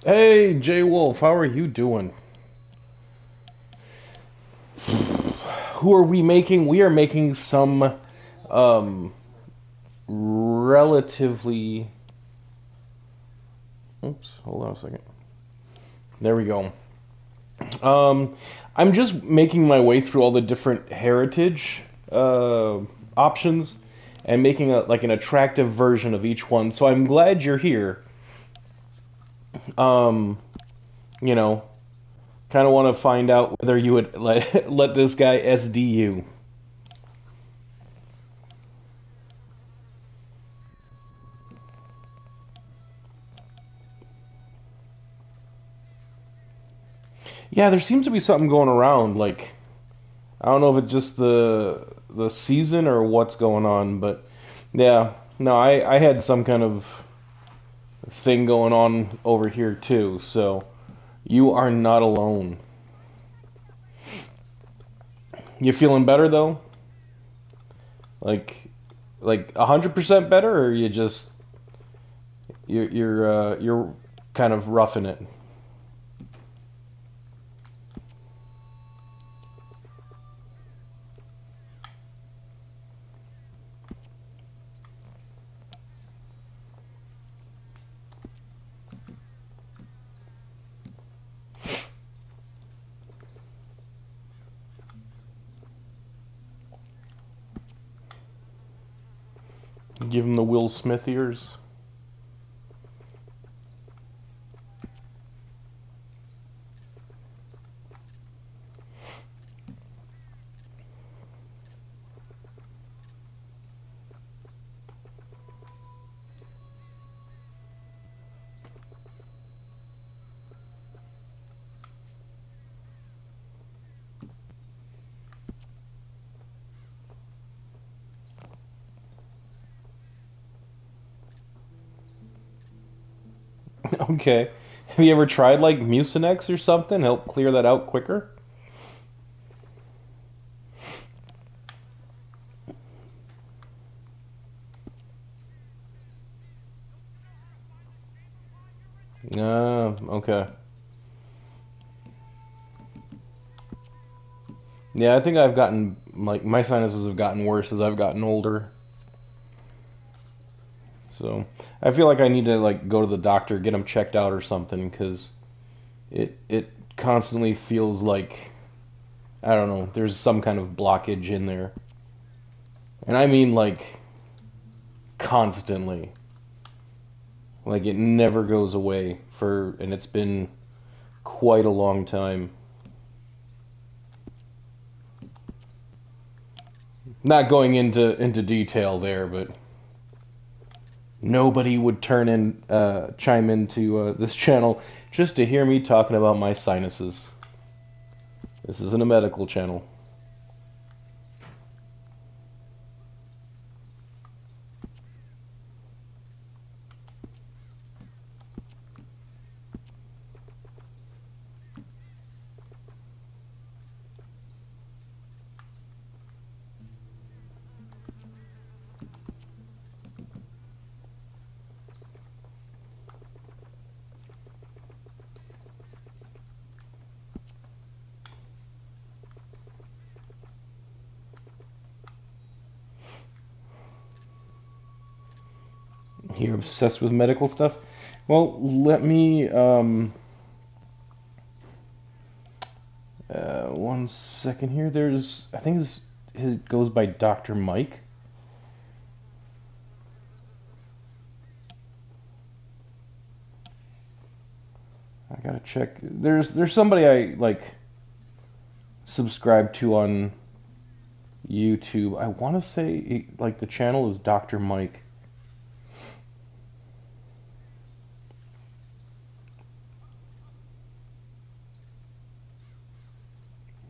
Hey, Jay Wolf, how are you doing? Who are we making? We are making some um relatively. Oops, hold on a second. There we go. Um, I'm just making my way through all the different heritage uh options and making an attractive version of each one. So I'm glad you're here. Um, you know, kind of want to find out whether you would let this guy SD you. Yeah, there seems to be something going around. Like, I don't know if it's just the season or what's going on, but yeah, no, I had some kind of thing going on over here too. So you are not alone. You feeling better though? Like like 100% better, or you just you're kind of roughing it? Give him the Will Smith ears. Okay. Have you ever tried like Mucinex or something? Help clear that out quicker? Okay. Yeah, I think I've gotten like my sinuses have gotten worse as I've gotten older. So I feel like I need to like go to the doctor, get them checked out or something, because it constantly feels like I don't know, there's some kind of blockage in there, and I mean like constantly, like it never goes away and it's been quite a long time. Not going into detail there, but nobody would chime into this channel just to hear me talking about my sinuses. This isn't a medical channel. You're obsessed with medical stuff? Well, let me one second here. I think it goes by Dr. Mike. I gotta check. There's somebody I like subscribe to on YouTube. I want to say like the channel is Dr. Mike.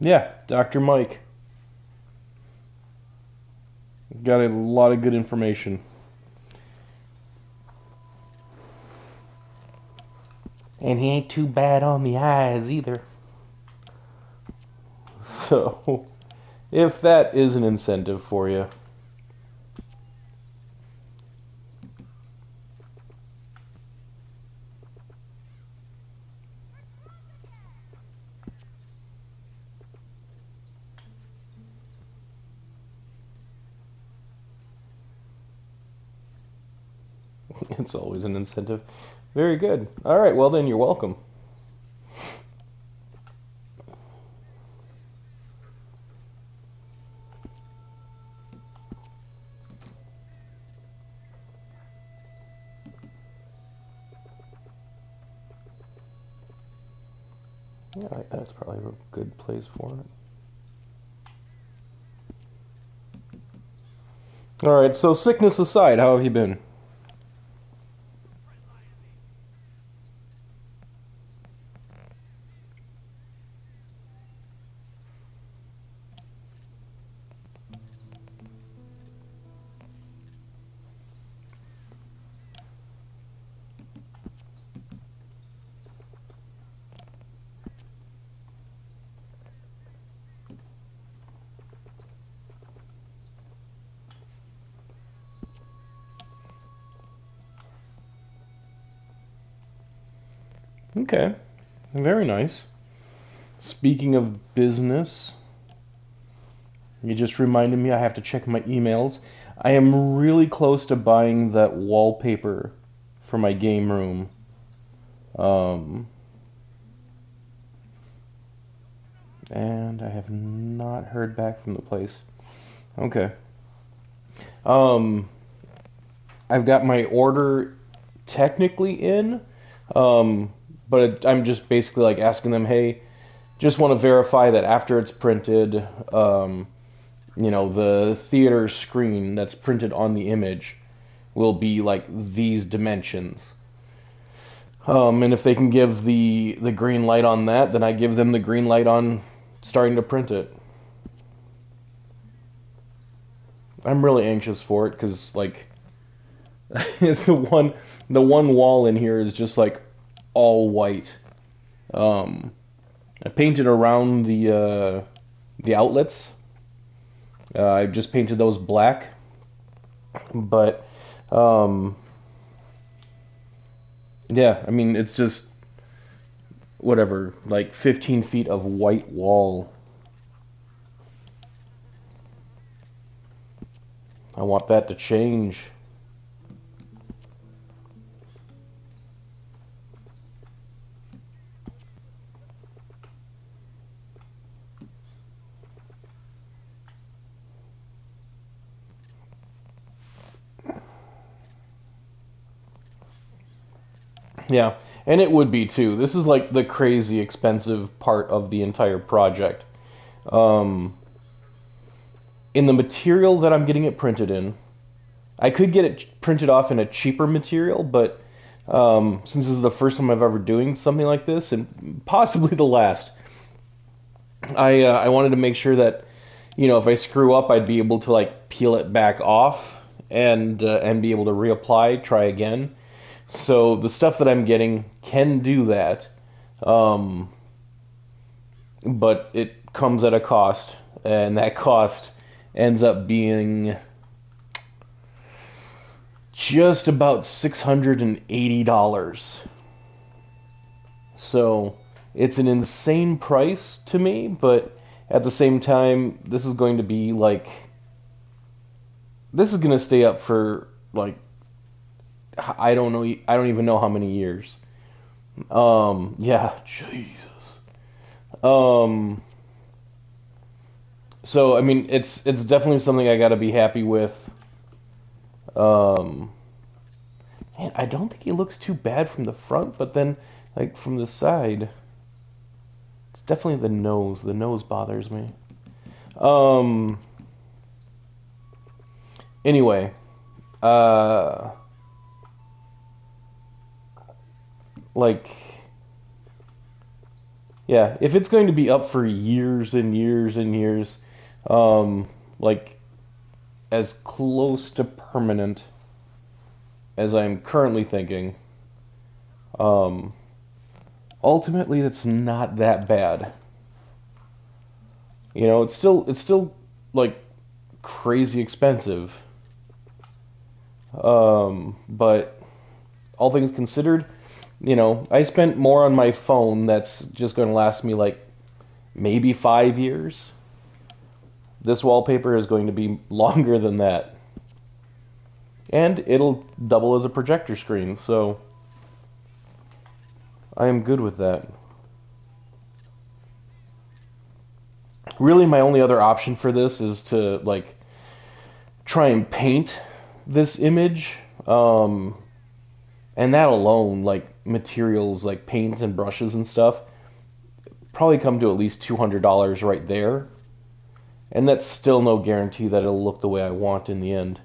Yeah, Dr. Mike. Got a lot of good information. And he ain't too bad on the eyes either. So, if that is an incentive for you. It's always an incentive. Very good. All right, well then, you're welcome. Yeah, that's probably a good place for it. All right, so sickness aside, how have you been? Okay, very nice. Speaking of business, you just reminded me I have to check my emails. I am really close to buying that wallpaper for my game room. Um, and I have not heard back from the place. Okay. Um, I've got my order technically in, um, but I'm just basically like asking them, hey, just want to verify that after it's printed, the theater screen that's printed on the image will be like these dimensions. And if they can give the green light on that, then I give them the green light on starting to print it. I'm really anxious for it because like the one wall in here is just like all white. Um, I painted around the outlets. I just painted those black, but um, yeah, I mean it's just whatever, like 15 feet of white wall. I want that to change. Yeah, and it would be too. This is like the crazy expensive part of the entire project. Um, in the material that I'm getting it printed in, I could get it printed off in a cheaper material, but since this is the first time I've ever doing something like this, and possibly the last, I wanted to make sure that if I screw up, I'd be able to like peel it back off and be able to reapply, try again. So the stuff that I'm getting can do that, um, but it comes at a cost, and that cost ends up being just about $680. So it's an insane price to me, but at the same time, this is going to be like this is going to stay up for like I don't know, I don't even know how many years. Yeah, Jesus. Um, so I mean, it's definitely something I got to be happy with. Um, Man, I don't think he looks too bad from the front, but then like from the side, it's definitely the nose. The nose bothers me. Um, anyway, uh, like yeah, if it's going to be up for years and years and years, like as close to permanent as I'm currently thinking, um, ultimately that's not that bad. It's still like crazy expensive. But all things considered, I spent more on my phone that's just going to last me like maybe 5 years. This wallpaper is going to be longer than that. And it'll double as a projector screen, so I am good with that. Really, my only other option for this is to like try and paint this image, and that alone, like materials like paints and brushes and stuff, probably come to at least $200 right there, and that's still no guarantee that it'll look the way I want in the end.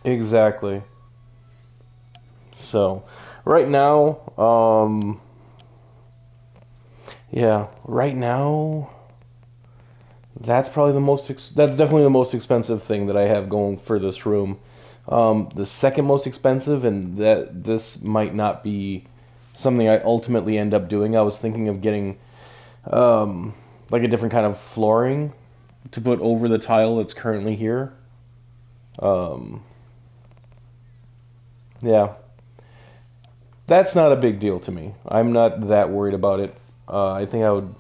Exactly. So, right now, yeah, right now, that's probably the most. That's definitely the most expensive thing that I have going for this room. The second most expensive, and that this might not be something I ultimately end up doing. I was thinking of getting like a different kind of flooring to put over the tile that's currently here. Um, yeah, that's not a big deal to me. I'm not that worried about it. I think I would,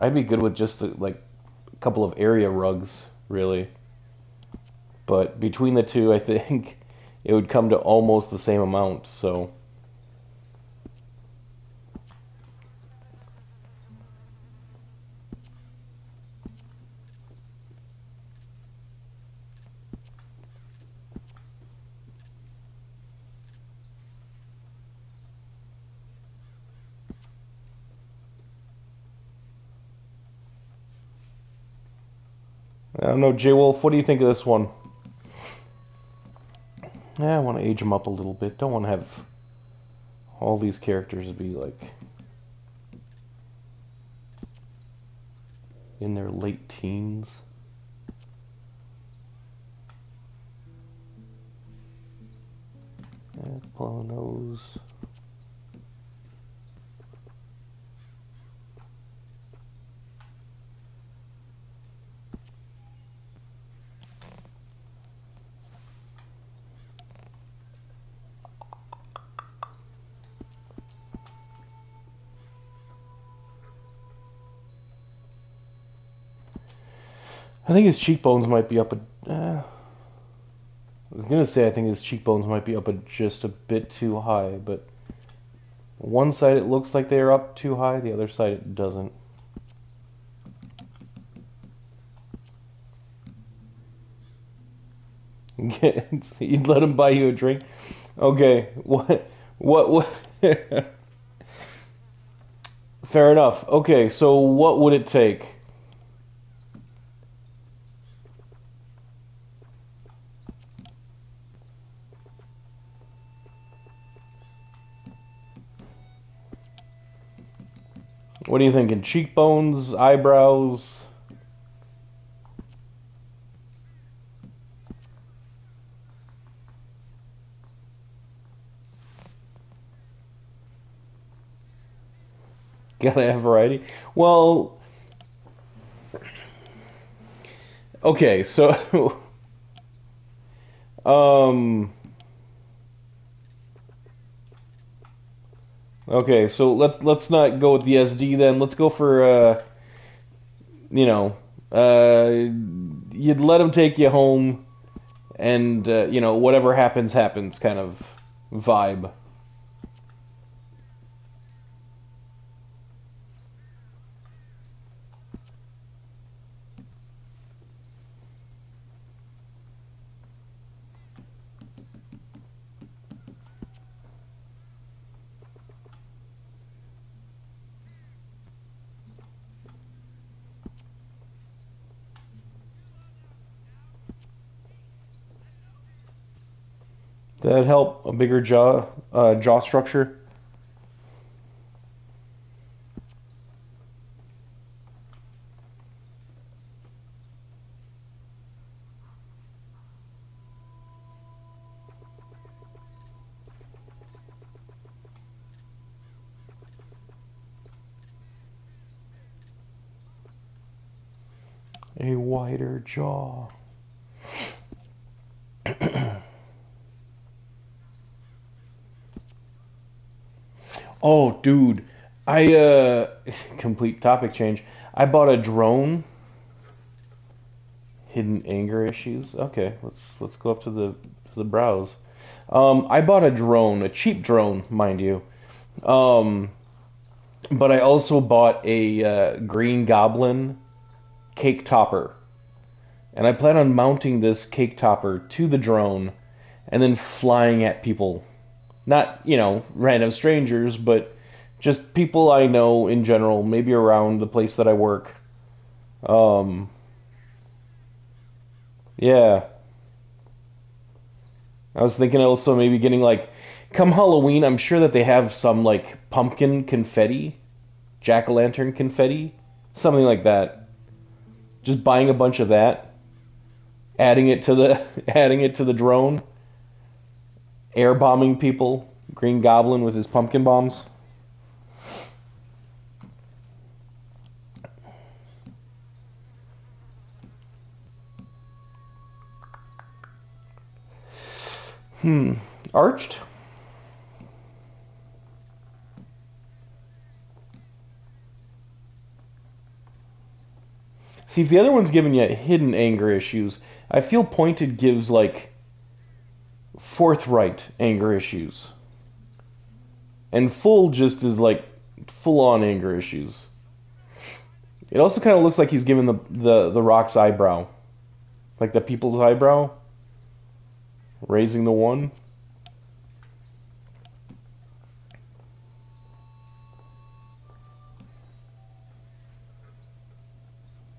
I'd be good with just like a couple of area rugs, really. But between the two, I think it would come to almost the same amount. So, I don't know, J Wolf, what do you think of this one? Yeah, I want to age them up a little bit. Don't want to have all these characters be like in their late teens. Pull a nose. I think his cheekbones might be up I was gonna say I think his cheekbones might be up just a bit too high, but one side it looks like they're up too high, the other side it doesn't. You'd let him buy you a drink? Okay, what? Fair enough. Okay, so what would it take? What are you thinking? Cheekbones, eyebrows? Gotta have variety. Well, okay, so um okay, so let's not go with the SD then. Let's go for you know, you'd let them take you home and whatever happens happens kind of vibe. Did that help? A bigger jaw structure? A wider jaw. Oh, dude. I complete topic change. I bought a drone. Hidden anger issues. Okay, let's go up to the browse. I bought a drone, a cheap drone, mind you. Um, but I also bought a Green Goblin cake topper, and I plan on mounting this cake topper to the drone and then flying at people. Not, random strangers, but just people I know in general, maybe around the place that I work. Um, yeah. I was thinking also maybe getting like, come Halloween, I'm sure that they have some like pumpkin confetti, jack-o'-lantern confetti, something like that. Just buying a bunch of that, adding it to the adding it to the drone, air bombing people, Green Goblin with his pumpkin bombs. Hmm. Arched? See, if the other one's giving you hidden anger issues, I feel Pointed gives like forthright anger issues. And Full just is like full on anger issues. It also kind of looks like he's giving the Rock's eyebrow. Like the people's eyebrow. Raising the one.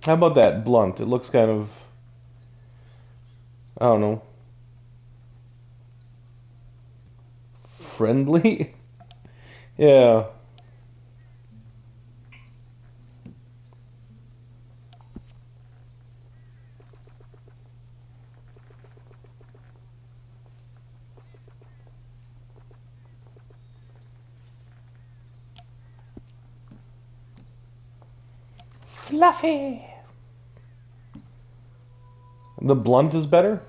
How about that blunt? It looks kind of, I don't know, friendly. Yeah. Fluffy. The blunt is better.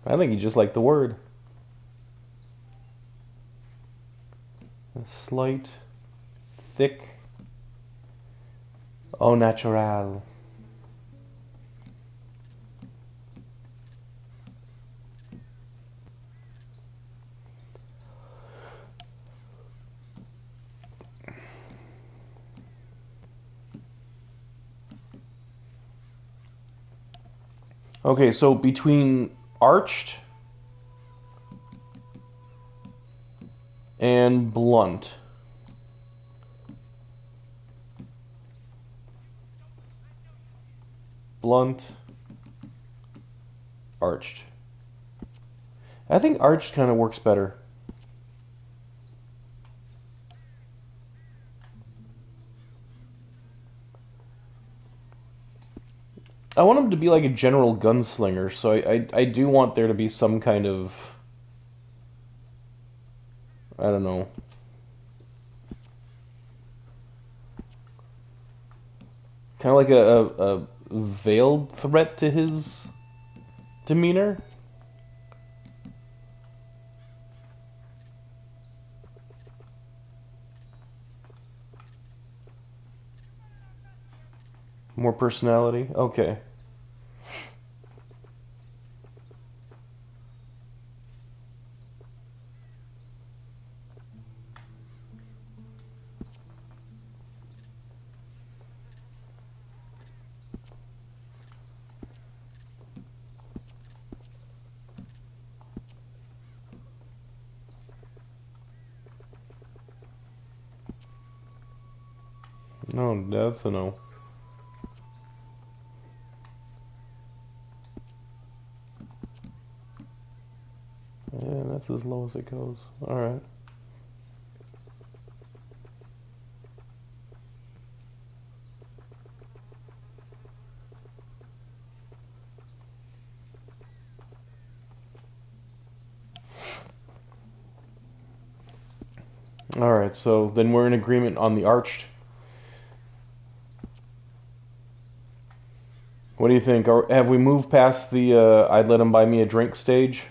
I think you just like the word. A slight, thick, au natural. Okay, so between arched and blunt. Blunt, arched. I think arched kind of works better. I want him to be like a general gunslinger, so I do want there to be some kind of, I don't know, kind of like a veiled threat to his demeanor. More personality. Okay. No, that's a no. That's as low as it goes. Alright. Alright, so then we're in agreement on the arched. What do you think? Have we moved past the I'd let him buy me a drink stage?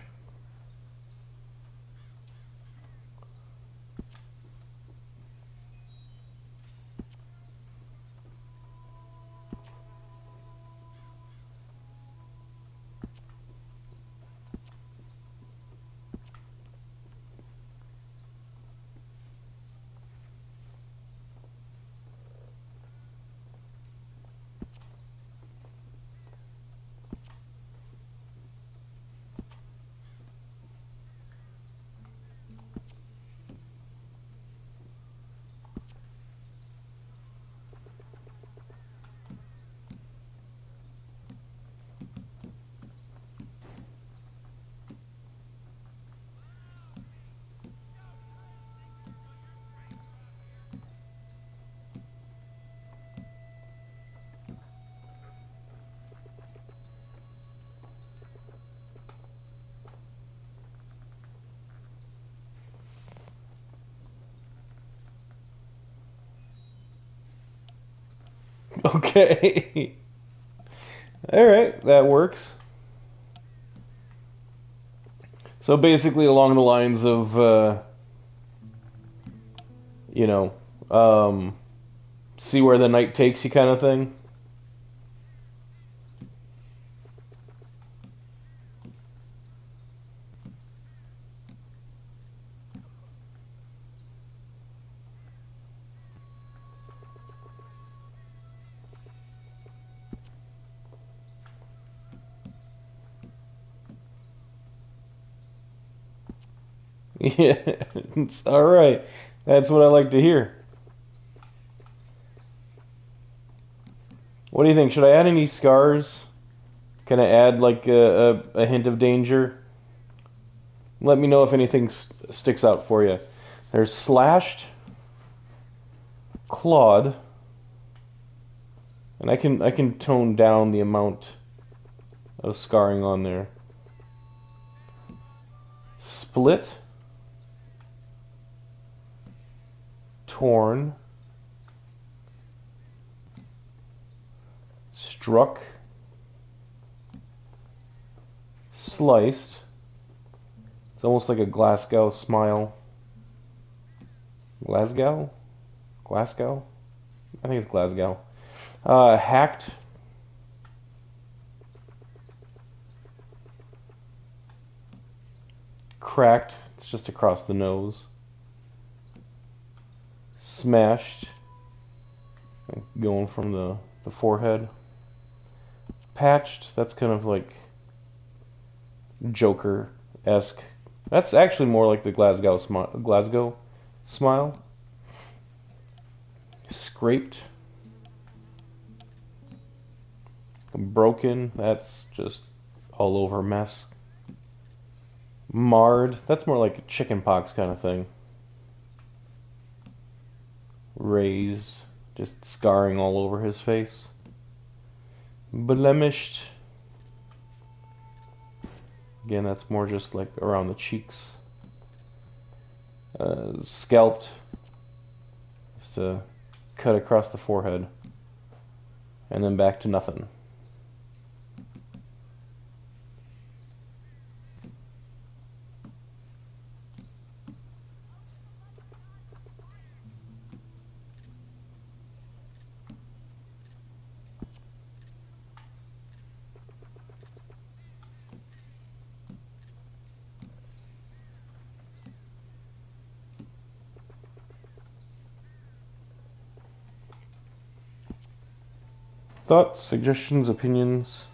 Okay. Alright, that works. So basically along the lines of, you know, see where the night takes you kind of thing. Yeah, it's all right. That's what I like to hear. What do you think? Should I add any scars? Can I add like a hint of danger? Let me know if anything sticks out for you. There's slashed, clawed, and I can tone down the amount of scarring on there. Split, torn, struck, sliced. It's almost like a Glasgow smile. Glasgow? Glasgow? I think it's Glasgow. Hacked. Cracked. It's just across the nose. Smashed. Going from the forehead. Patched. That's kind of like Joker-esque. That's actually more like the Glasgow smile. Scraped. Broken. That's just all over mess. Marred. That's more like a chicken pox kind of thing. Raised. Just scarring all over his face. Blemished. Again, that's more just like around the cheeks. Scalped. Just to cut across the forehead. And then back to nothing. Thoughts, suggestions, opinions?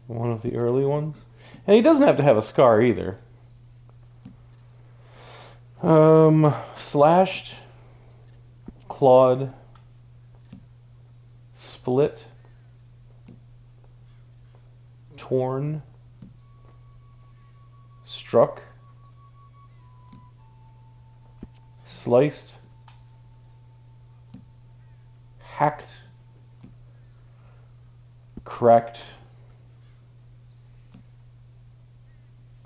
One of the early ones. And he doesn't have to have a scar either. Slashed, clawed, split, torn, struck, sliced, hacked, cracked,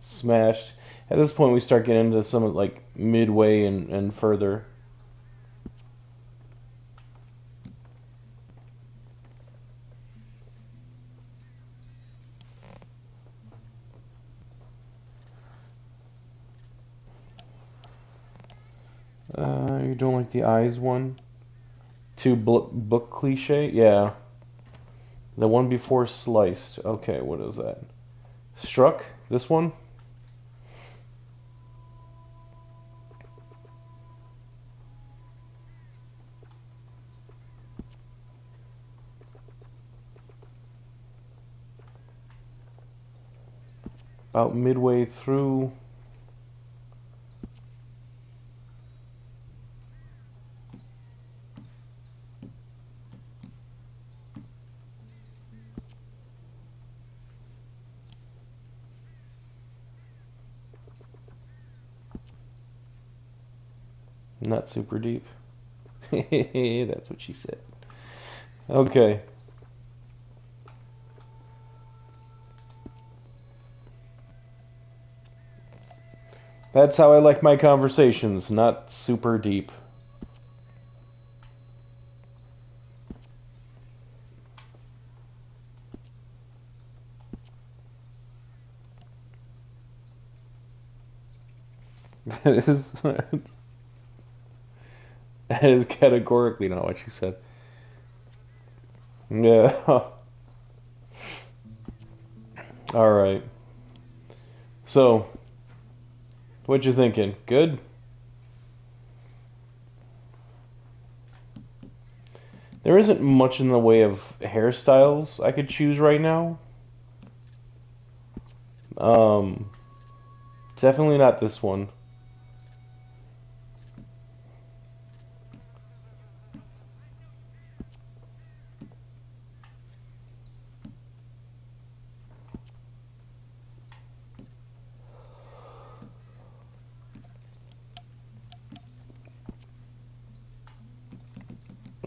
smashed. At this point, we start getting into some like midway and further. You're doing like the eyes one? Two book cliche? Yeah. The one before sliced. Okay, what is that? Struck? This one? About midway through. Not super deep. That's what she said. Okay. That's how I like my conversations, not super deep. That is that is categorically not what she said. Yeah. All right. So, what you thinking? Good? There isn't much in the way of hairstyles I could choose right now. Um, Definitely not this one.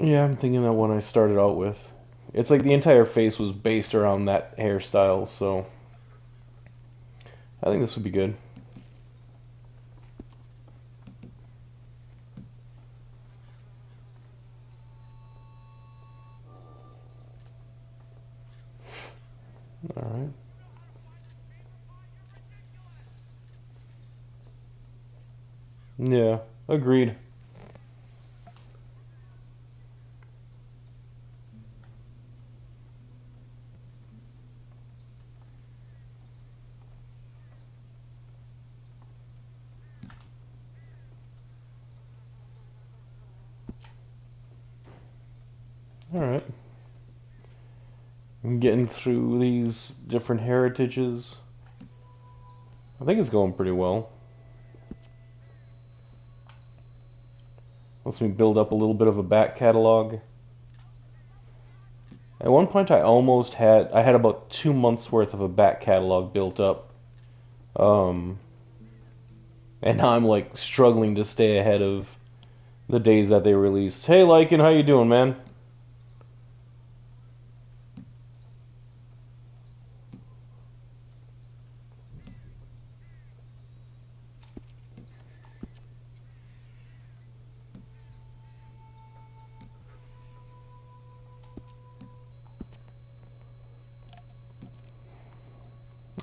Yeah, I'm thinking that one I started out with. It's like the entire face was based around that hairstyle, so I think this would be good. All right. Yeah, agreed. All right. I'm getting through these different heritages. I think it's going pretty well. Lets me build up a little bit of a back catalog. At one point, I had about 2 months worth of a back catalog built up. Um, and now I'm like struggling to stay ahead of the days that they released. Hey, Lycan, how you doing, man?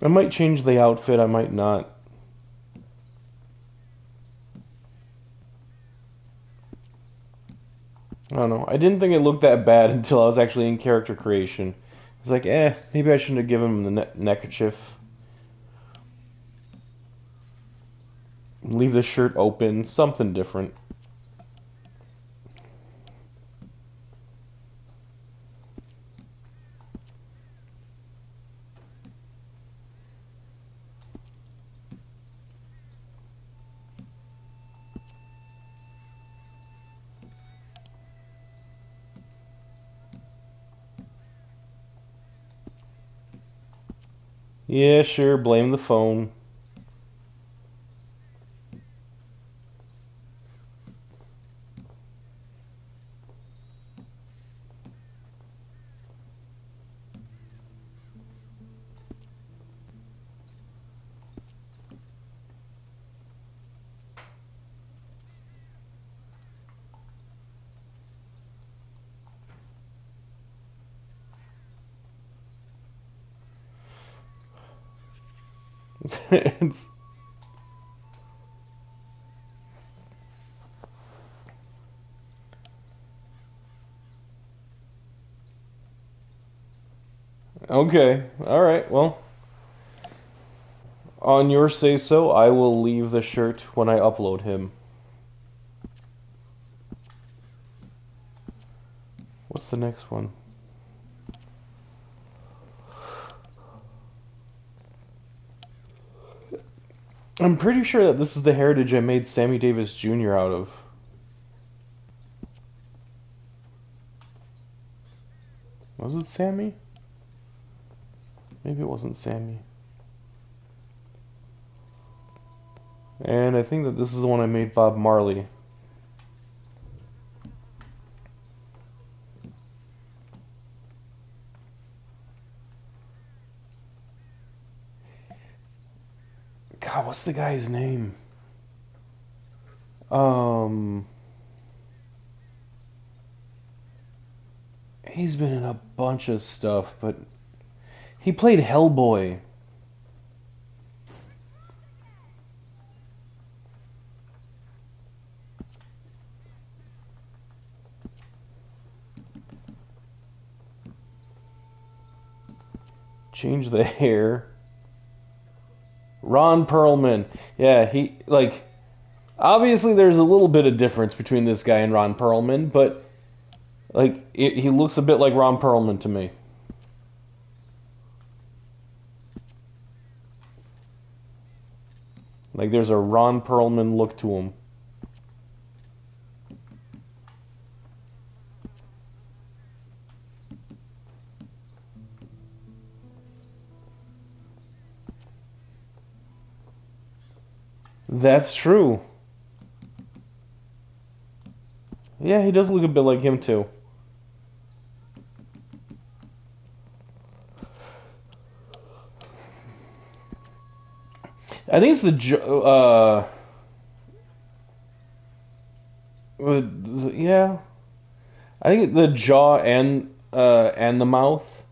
I might change the outfit, I might not. I don't know. I didn't think it looked that bad until I was actually in character creation. It's like, maybe I shouldn't have given him the neckerchief. Leave the shirt open, something different. Yeah, sure, blame the phone. It's, okay, alright, well, on your say so, I will leave the shirt when I upload him. What's the next one? I'm pretty sure that this is the heritage I made Sammy Davis Jr. out of. Was it Sammy? Maybe it wasn't Sammy. And I think that this is the one I made Bob Marley. God, what's the guy's name? Um, he's been in a bunch of stuff, but he played Hellboy. Change the hair. Ron Perlman. Yeah, he, like, obviously there's a little bit of difference between this guy and Ron Perlman, but, like, he looks a bit like Ron Perlman to me. Like, there's a Ron Perlman look to him. That's true. Yeah, he does look a bit like him too. I think it's yeah. I think the jaw and the mouth.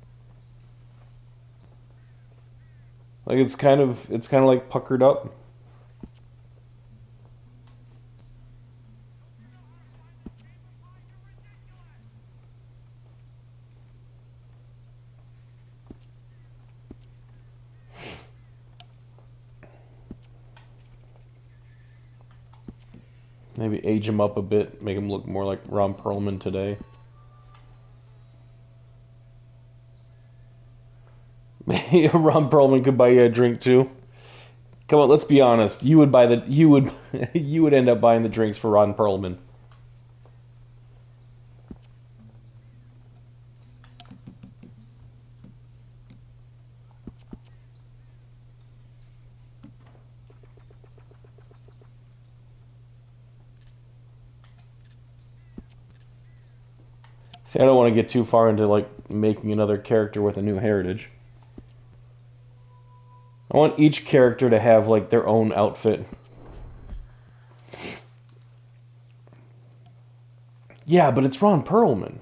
Like it's kind of like puckered up. Maybe age him up a bit, make him look more like Ron Perlman today. Ron Perlman could buy you a drink too. Come on, let's be honest. You would end up buying the drinks for Ron Perlman. See, I don't want to get too far into like making another character with a new heritage. I want each character to have like their own outfit. Yeah, but it's Ron Perlman.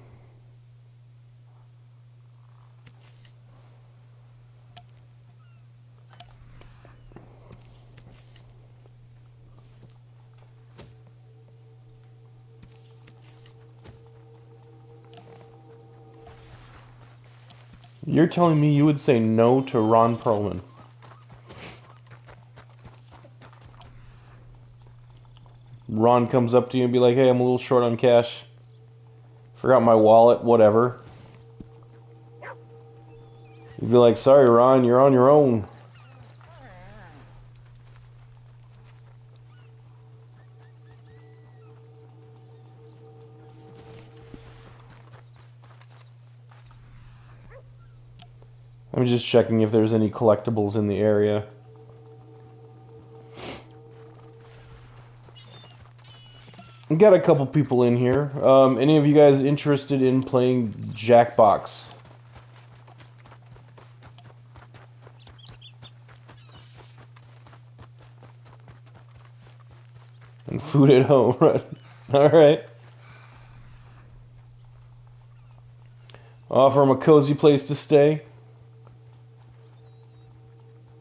You're telling me you would say no to Ron Perlman? Ron comes up to you and be like, "Hey, I'm a little short on cash. Forgot my wallet, whatever." You'd be like, "Sorry, Ron, you're on your own." I'm just checking if there's any collectibles in the area. Got a couple people in here. Any of you guys interested in playing Jackbox? And food at home, right? Alright. Offer him a cozy place to stay.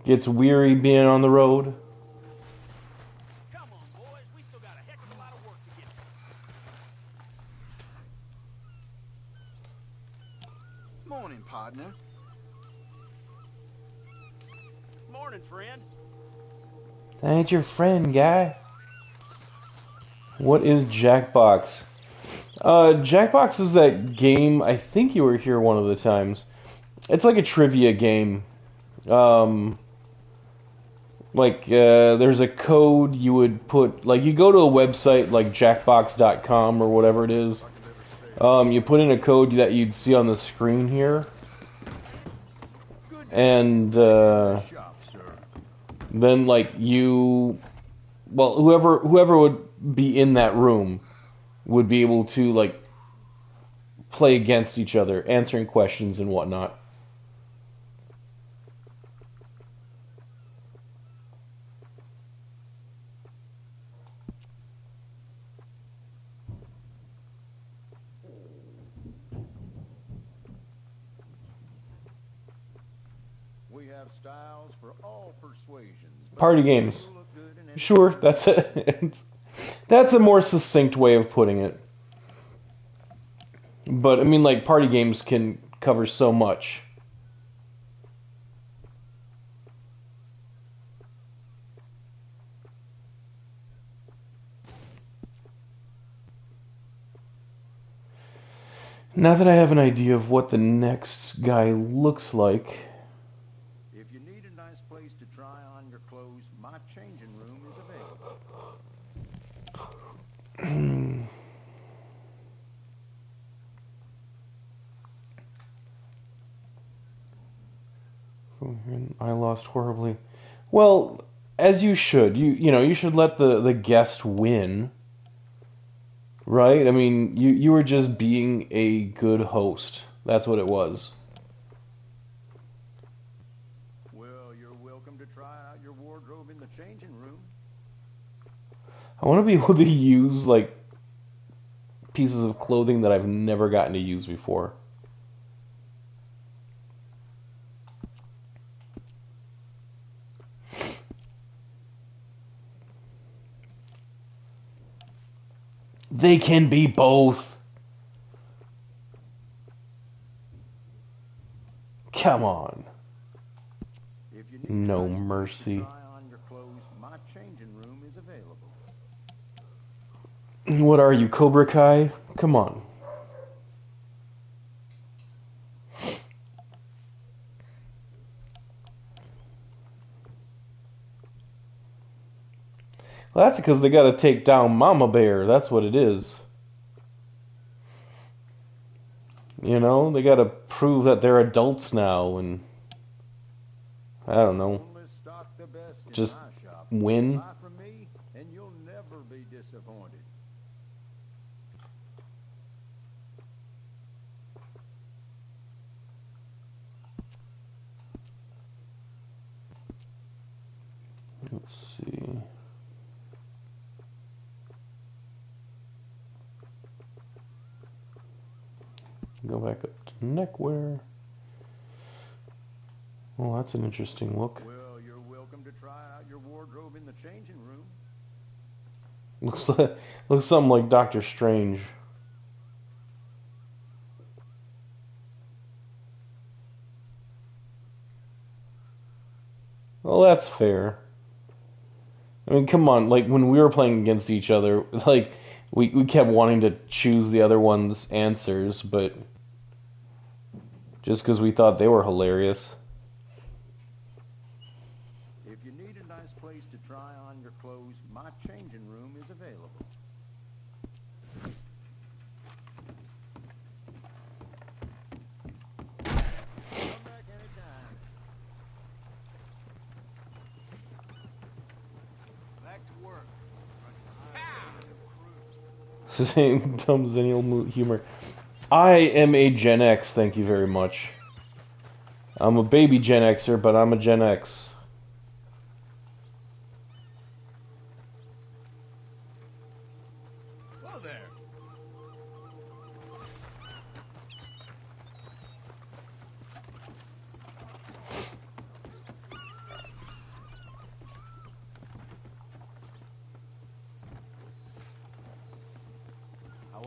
Gets weary being on the road. Come on, boys. We still got a heck of a lot of work to get through. Morning, partner. Morning, friend. That ain't your friend, guy. What is Jackbox? Jackbox is that game, I think you were here one of the times. It's like a trivia game. There's a code you would put, like you go to a website like jackbox.com or whatever it is. You put in a code that you'd see on the screen here. And then like whoever would be in that room would be able to like play against each other, answering questions and whatnot. We have styles for all persuasions. Party games. Sure, that's it. That's a more succinct way of putting it. But I mean, like, party games can cover so much. Now that I have an idea of what the next guy looks like. If you need a nice place to try on your clothes, my changing room is available. I lost horribly. Well, as you should. You should let the guest win. Right? I mean, you were just being a good host. That's what it was. Well, you're welcome to try out your wardrobe in the changing room. I want to be able to use, like, pieces of clothing that I've never gotten to use before. They can be both. Come on. If you need No a nice place mercy. to try on your clothes, my changing room is available. What are you, Cobra Kai? Come on. Well, that's because they gotta take down Mama Bear. That's what it is. You know, they gotta prove that they're adults now and I don't know, Only stock the best in just my shop. win. Buy from me, and you'll never be disappointed. Let's see. Go back up to neckwear. Well, that's an interesting look. Well, you're welcome to try out your wardrobe in the changing room. Looks something like Doctor Strange. Well, that's fair. I mean, come on, like, when we were playing against each other, like, we kept wanting to choose the other one's answers, but just because we thought they were hilarious. If you need a nice place to try on your clothes, my changing room is available. Come back anytime. Same dumb zennial humor. I am a Gen X, thank you very much. I'm a baby Gen Xer, but I'm a Gen X. Hello there.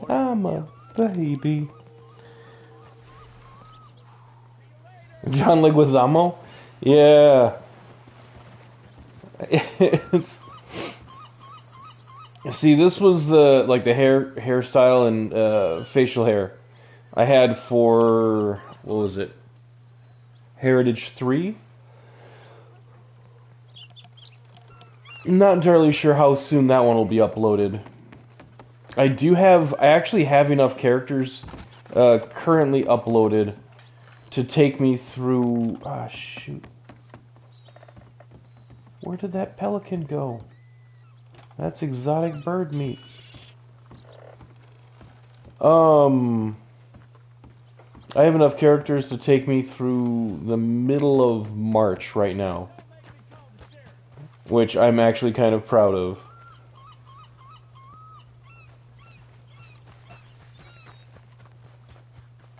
I'm a baby. John Leguizamo? Yeah. It's, see, this was the the hairstyle and facial hair I had for what was it? Heritage 3? I'm not entirely sure how soon that one will be uploaded. I actually have enough characters currently uploaded to take me through. Ah, shoot. Where did that pelican go? That's exotic bird meat. I have enough characters to take me through the middle of March right now, which I'm actually kind of proud of.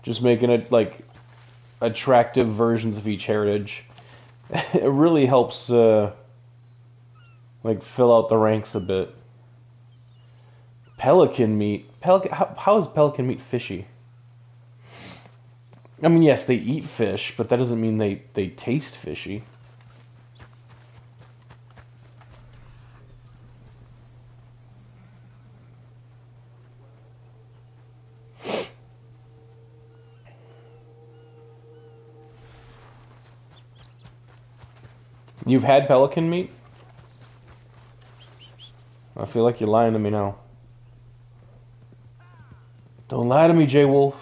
Just making it attractive versions of each heritage. It really helps fill out the ranks a bit. Pelican meat. How is pelican meat fishy? I mean, yes, they eat fish, but that doesn't mean they taste fishy. You've had pelican meat? I feel like you're lying to me now. Don't lie to me, J Wolf.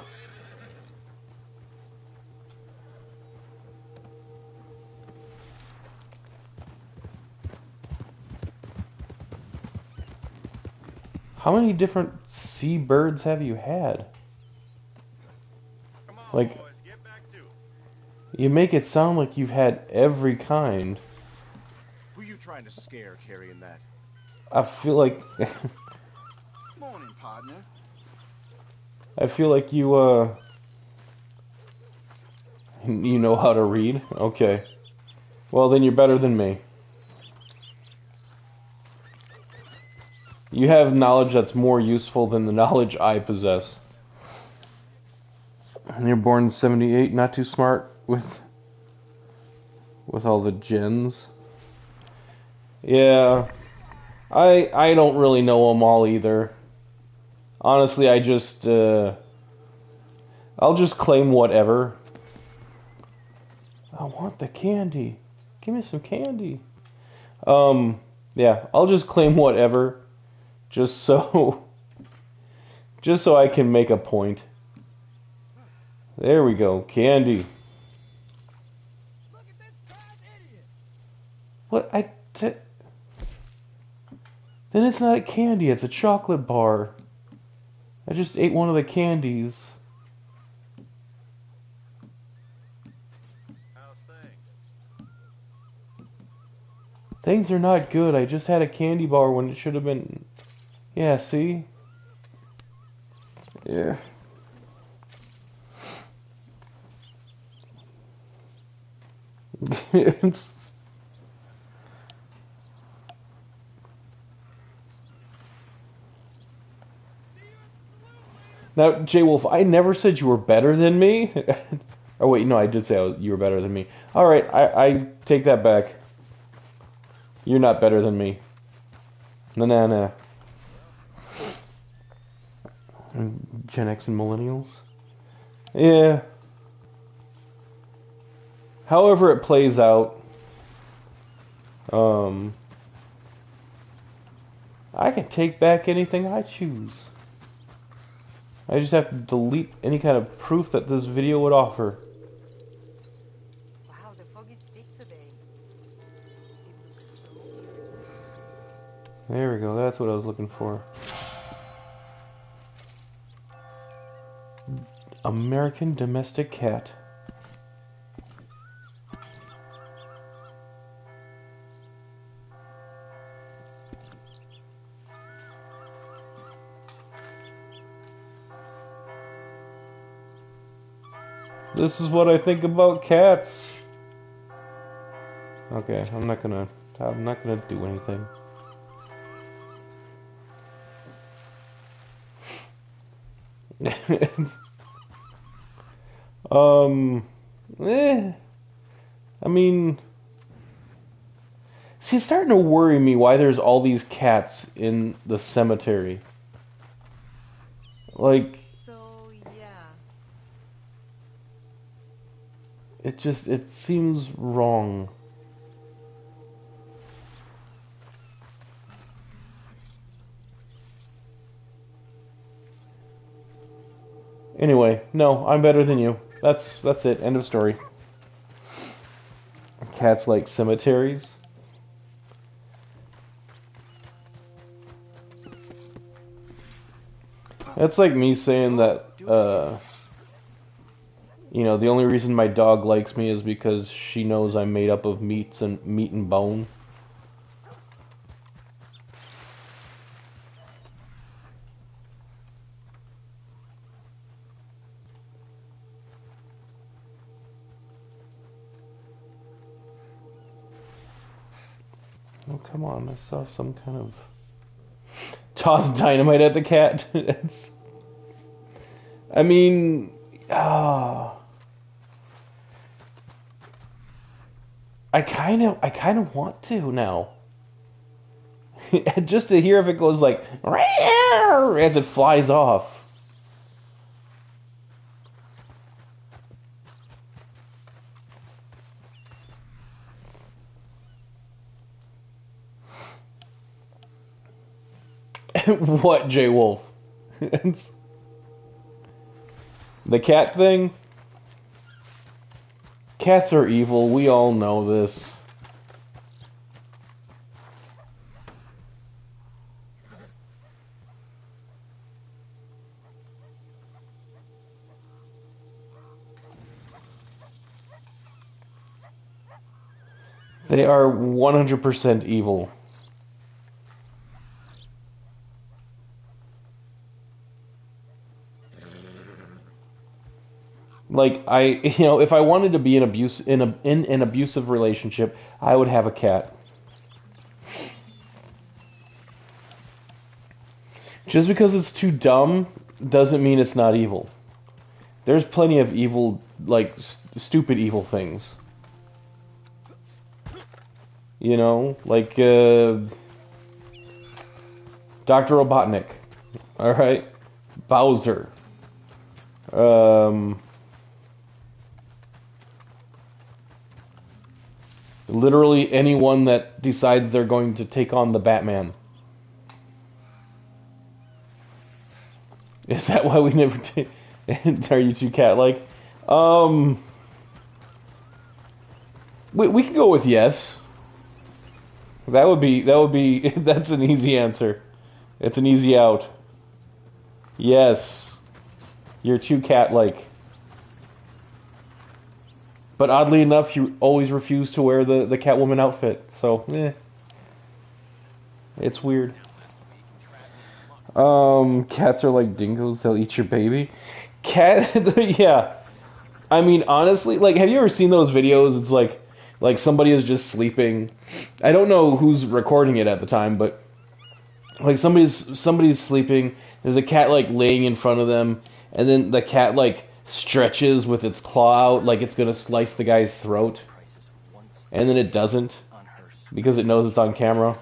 How many different seabirds have you had? Come on, Like, boys, get back to it. you make it sound like you've had every kind. Who you trying to scare carrying that? I feel like Morning, partner. I feel like you you know how to read. Okay. Well, then you're better than me. You have knowledge that's more useful than the knowledge I possess. And you're born in 78, not too smart with all the gens. Yeah. I don't really know them all either. Honestly, I'll just claim whatever. I want the candy. Give me some candy. Yeah, I'll just claim whatever just so I can make a point. There we go. Candy. Look at this prize idiot. What? Then it's not a candy, it's a chocolate bar. I just ate one of the candies. How's things? Things are not good. I just had a candy bar when it should have been. Yeah, see? Yeah. It's... Now, J Wolf, I never said you were better than me. Oh wait, no, I did say you were better than me. All right, I take that back. You're not better than me. Nah. Gen X and millennials. Yeah. However it plays out, I can take back anything I choose. I just have to delete any kind of proof that this video would offer. Wow, the fog is thick today. It looks so beautiful. There we go, that's what I was looking for. American domestic cat. This is what I think about cats. Okay, I'm not gonna do anything. I mean, see, it's starting to worry me why there's all these cats in the cemetery. Like, So, yeah. it seems wrong. Anyway, no, I'm better than you. That's it. End of story. Cats like cemeteries. That's like me saying that, you know, the only reason my dog likes me is because she knows I'm made up of meat and bone. Oh, come on. I saw some kind of... Toss dynamite at the cat. I mean... I kind of want to now. Just to hear if it goes like... as it flies off. What, Jay Wolf? The cat thing? Cats are evil, we all know this. They are 100% evil. Like, if I wanted to be in an abusive relationship, I would have a cat. Just because it's too dumb doesn't mean it's not evil. There's plenty of evil, like, stupid evil things. You know, like, Dr. Robotnik. Alright? Bowser. Literally anyone that decides they're going to take on the Batman. Is that why we never did? Are you too cat-like? We can go with yes. That would be, that's an easy answer. It's an easy out. Yes. You're too cat-like. But oddly enough, you always refuse to wear the Catwoman outfit. So, it's weird. Cats are like dingoes, they'll eat your baby. Yeah. I mean, honestly, like, have you ever seen those videos? It's like somebody is just sleeping. I don't know who's recording it at the time, but like somebody's sleeping. There's a cat like laying in front of them, and then the cat like stretches with its claw out like it's gonna slice the guy's throat, and then it doesn't because it knows it's on camera,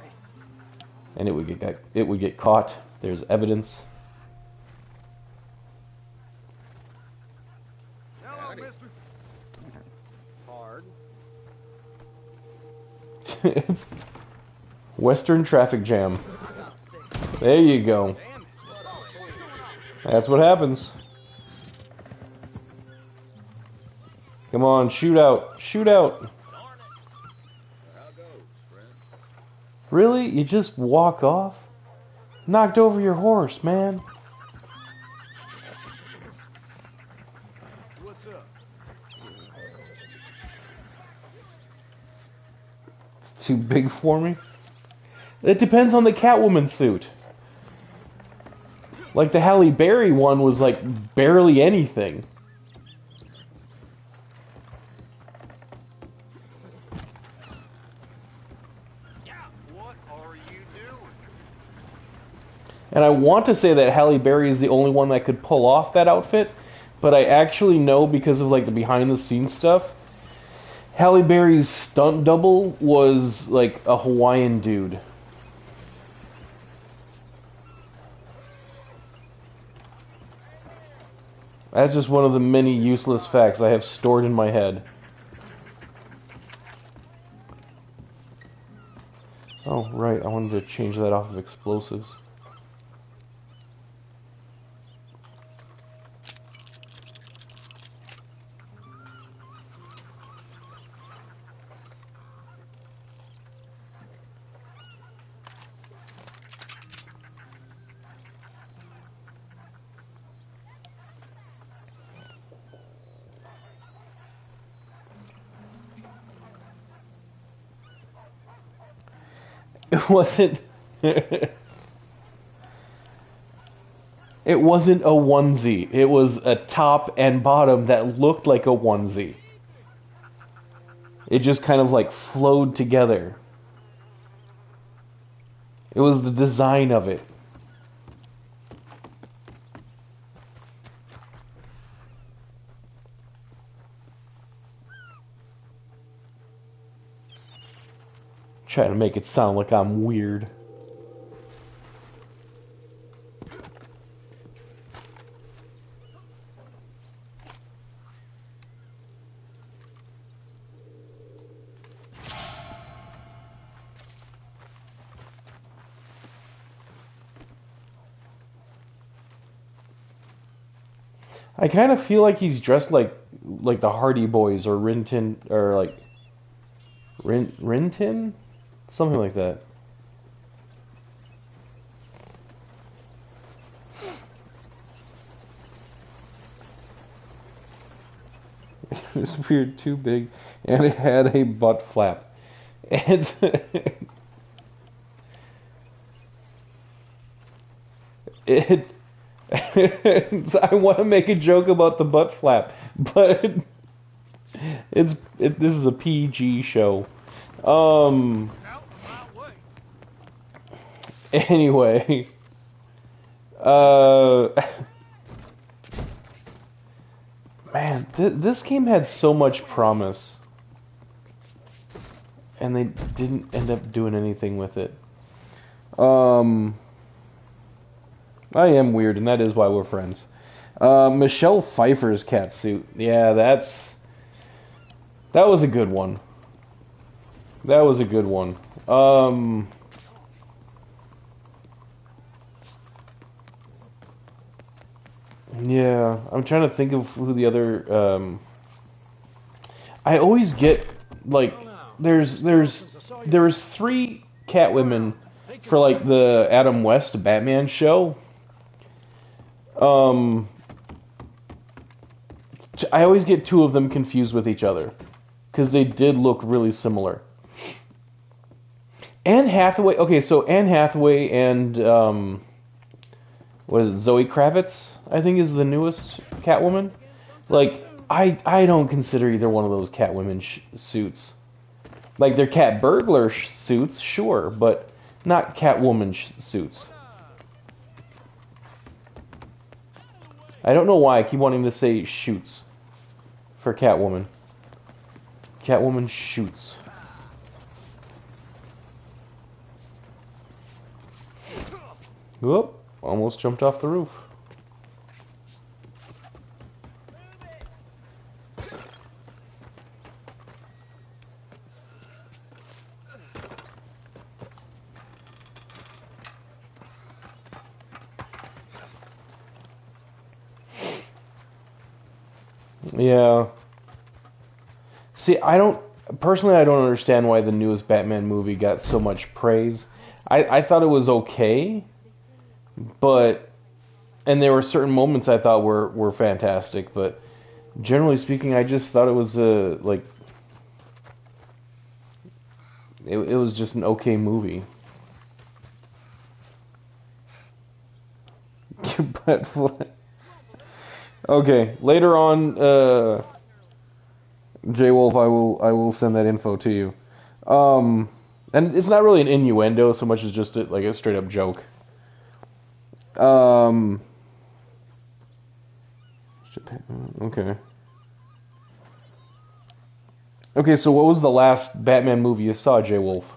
and it would get caught. There's evidence. Hello, mister. Hard. Western traffic jam. There you go. That's what happens. Come on, shoot out. Shoot out. Really? You just walk off? Knocked over your horse, man. It's too big for me. It depends on the Catwoman suit. Like the Halle Berry one was like barely anything. What are you doing? And I want to say that Halle Berry is the only one that could pull off that outfit, but I actually know because of like the behind the scenes stuff. Halle Berry's stunt double was like a Hawaiian dude. That's just one of the many useless facts I have stored in my head. Oh, right, I wanted to change that off of explosives. It wasn't. It wasn't a onesie. It was a top and bottom that looked like a onesie. It just kind of like flowed together. It was the design of it. Trying to make it sound like I'm weird. I kind of feel like he's dressed like the Hardy Boys or Rintin or like Rintin, something like that. It was weird, too big, and it had a butt flap. And it. I want to make a joke about the butt flap, but this is a PG show. Anyway, man, this game had so much promise, and they didn't end up doing anything with it. I am weird, and that is why we're friends. Michelle Pfeiffer's cat suit. Yeah, that was a good one. That was a good one. Yeah, I'm trying to think of who the other. I always get like there was three Catwomen for like the Adam West Batman show. I always get two of them confused with each other because they did look really similar. Anne Hathaway. Okay, so Anne Hathaway and what is it, Zoe Kravitz? I think is the newest Catwoman. Like I don't consider either one of those Catwoman suits. Like they're cat burglar suits, sure, but not Catwoman suits. I don't know why I keep wanting to say shoots for Catwoman. Catwoman shoots. Whoop, almost jumped off the roof. Yeah. See, I don't understand why the newest Batman movie got so much praise. I thought it was okay, and there were certain moments I thought were fantastic, but generally speaking, I just thought it was like it was just an okay movie. But okay, later on, J Wolf, I will send that info to you. And it's not really an innuendo so much as just like a straight up joke. Um, okay. Okay, so what was the last Batman movie you saw, J Wolf?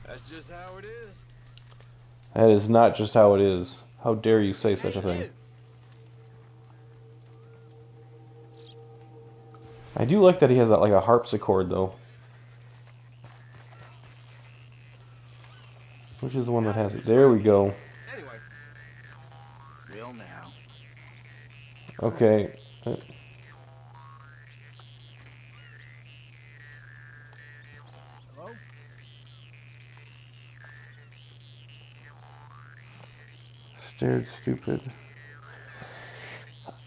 That's just how it is. That is not just how it is. How dare you say such a thing? I do like that he has like a harpsichord though. Which is the one that has it? There we go. Anyway. Well now. Okay. Hello? Stared stupid.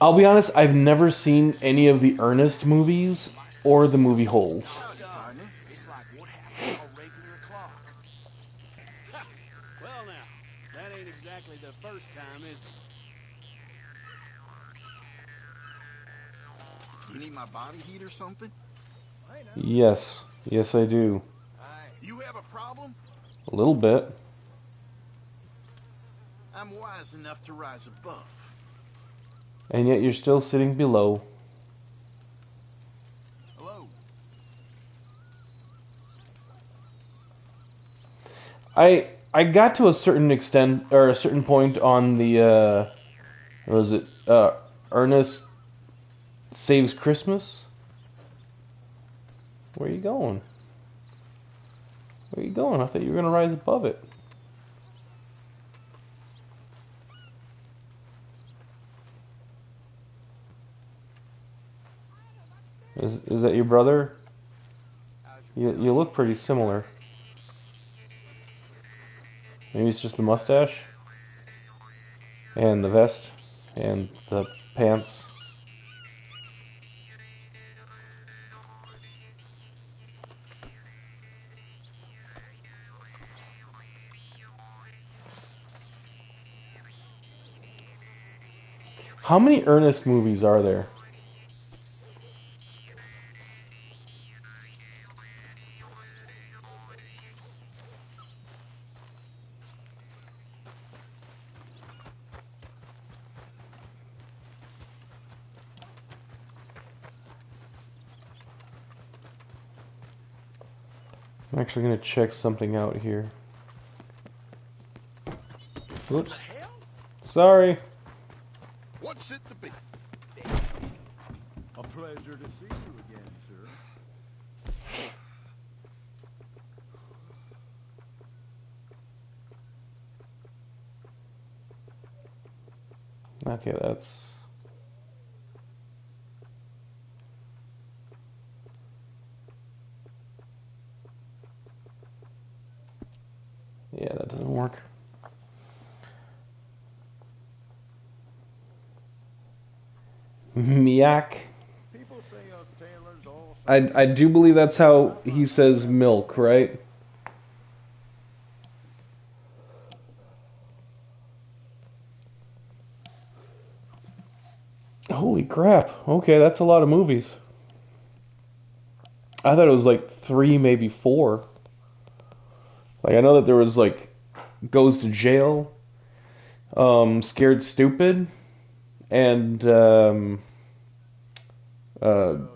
I'll be honest, I've never seen any of the Ernest movies or the movie Holes. Partner, it's like what happened to a regular clock. Well now, that ain't exactly the first time, is it? You need my body heat or something? Yes. Yes, I do. You have a problem? A little bit. I'm wise enough to rise above. And yet you're still sitting below. Hello? I got to a certain extent or a certain point on the what was it? Ernest Saves Christmas? Where are you going? Where are you going? I thought you were gonna rise above it. Is that your brother? You look pretty similar. Maybe it's just the mustache and the vest and the pants. How many Ernest movies are there? I'm actually going to check something out here. Whoops. Sorry. What's it to be? A pleasure to see you again, sir. Okay, that's... Yeah, that doesn't work. Miak. People say us tailors all I do believe that's how he says milk, right? Holy crap. Okay, that's a lot of movies. I thought it was like 3, maybe 4. Like, I know that there was like Goes to Jail, Scared Stupid, and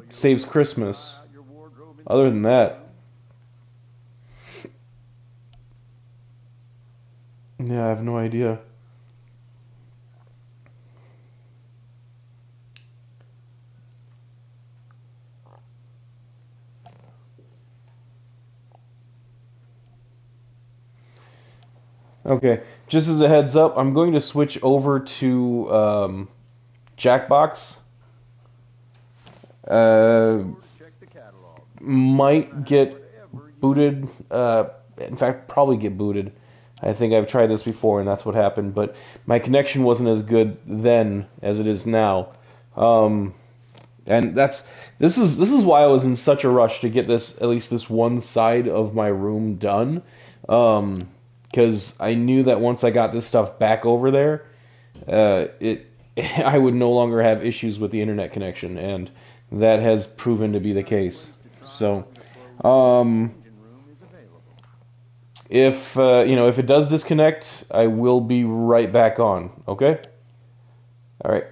Saves Christmas. your wardrobe. Other than that, yeah, I have no idea. Okay, just as a heads up, I'm going to switch over to Jackbox. Check the catalog. Might get booted. In fact, probably get booted. I think I've tried this before, and that's what happened. But my connection wasn't as good then as it is now. And this is why I was in such a rush to get this, at least this one side of my room done. Because I knew that once I got this stuff back over there, it I would no longer have issues with the internet connection, and that has proven to be the case. So, if if it does disconnect, I will be right back on. Okay? All right.